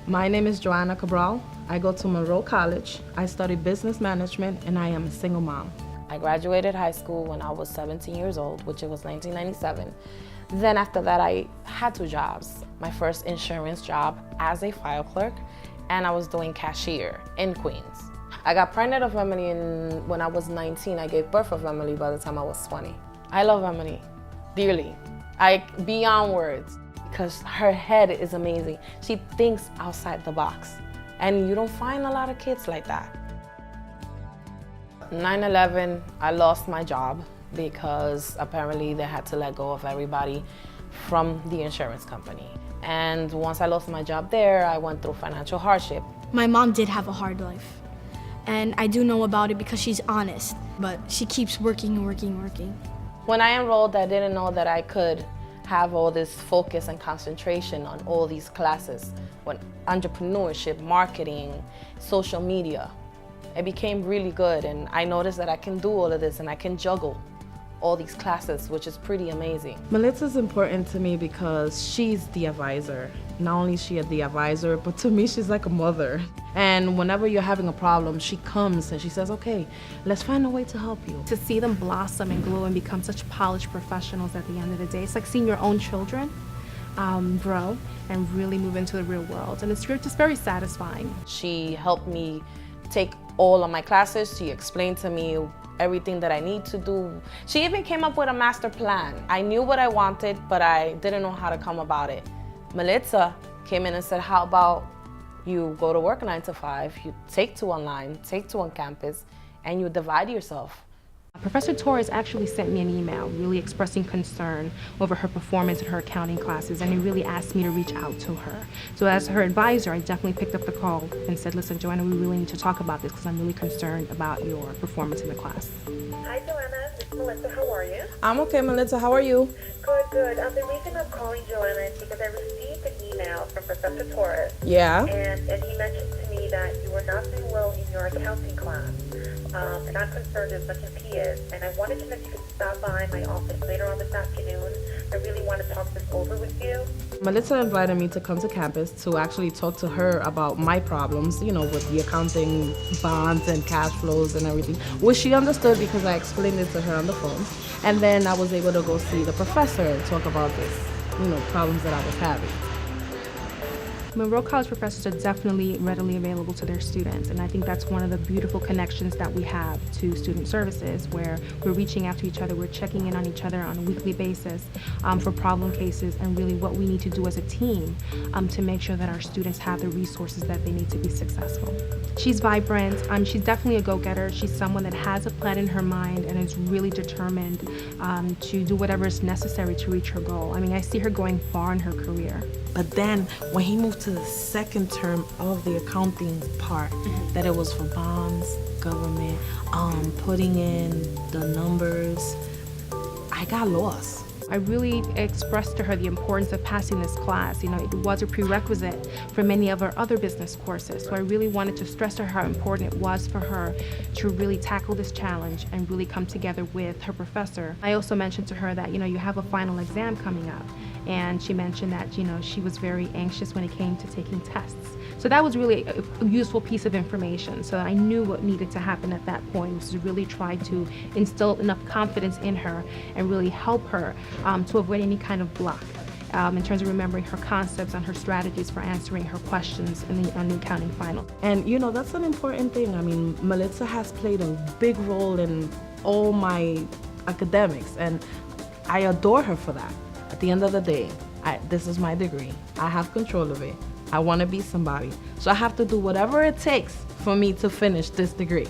My name is Joanna Cabral. I go to Monroe College. I study business management and I am a single mom. I graduated high school when I was 17 years old, which it was 1997. Then after that, I had 2 jobs. My first insurance job as a file clerk, and I was doing cashier in Queens. I got pregnant of Emily when I was 19. I gave birth of Emily by the time I was 20. I love Emily dearly, beyond words, because her head is amazing. She thinks outside the box, and you don't find a lot of kids like that. 9/11, I lost my job because apparently they had to let go of everybody from the insurance company. And once I lost my job there, I went through financial hardship. My mom did have a hard life, and I do know about it because she's honest, but she keeps working and working and working. When I enrolled, I didn't know that I could have all this focus and concentration on all these classes, when entrepreneurship, marketing, social media. It became really good, and I noticed that I can do all of this and I can juggle all these classes, which is pretty amazing. Militza is important to me because she's the advisor. Not only is she the advisor, but to me she's like a mother. And whenever you're having a problem, she comes and she says, okay, let's find a way to help you. To see them blossom and glow and become such polished professionals at the end of the day, it's like seeing your own children grow and really move into the real world. And it's just very satisfying. She helped me take all of my classes. She explained to me everything that I need to do. She even came up with a master plan. I knew what I wanted, but I didn't know how to come about it. Militza came in and said, how about you go to work 9 to 5, you take 2 online, take 2 on campus, and you divide yourself. Professor Torres actually sent me an email really expressing concern over her performance in her accounting classes, and he really asked me to reach out to her. So as her advisor, I definitely picked up the call and said, listen, Joanna, we really need to talk about this because I'm really concerned about your performance in the class. Hi, Joanna. This is Militza. How are you? I'm okay, Militza. How are you? Good, good. The reason I'm calling Joanna is because I received an email from Professor Torres. Yeah. And he mentioned to me that you were not doing well in your accounting class. And I'm concerned as much as he is. And I wanted to know if you could stop by my office later on this afternoon. I really want to talk this over with you. Militza invited me to come to campus to actually talk to her about my problems, you know, with the accounting, bonds and cash flows and everything, which she understood because I explained it to her on the phone. And then I was able to go see the professor and talk about this, you know, problems that I was having. Monroe College professors are definitely readily available to their students, and I think that's one of the beautiful connections that we have to student services, where we're reaching out to each other, we're checking in on each other on a weekly basis for problem cases and really what we need to do as a team to make sure that our students have the resources that they need to be successful. She's vibrant, she's definitely a go-getter. She's someone that has a plan in her mind and is really determined to do whatever is necessary to reach her goal. I mean, I see her going far in her career. But then when he moved to the second term of the accounting part, that it was for bonds, government, putting in the numbers, I got lost. I really expressed to her the importance of passing this class. You know, it was a prerequisite for many of our other business courses. So I really wanted to stress to her how important it was for her to really tackle this challenge and really come together with her professor. I also mentioned to her that, you know, you have a final exam coming up. And she mentioned that, you know, she was very anxious when it came to taking tests. So that was really a useful piece of information. So I knew what needed to happen at that point, was to really try to instill enough confidence in her and really help her to avoid any kind of block in terms of remembering her concepts and her strategies for answering her questions on the accounting final. And you know, that's an important thing. I mean, Militza has played a big role in all my academics, and I adore her for that. At the end of the day, this is my degree. I have control of it. I want to be somebody. So I have to do whatever it takes for me to finish this degree.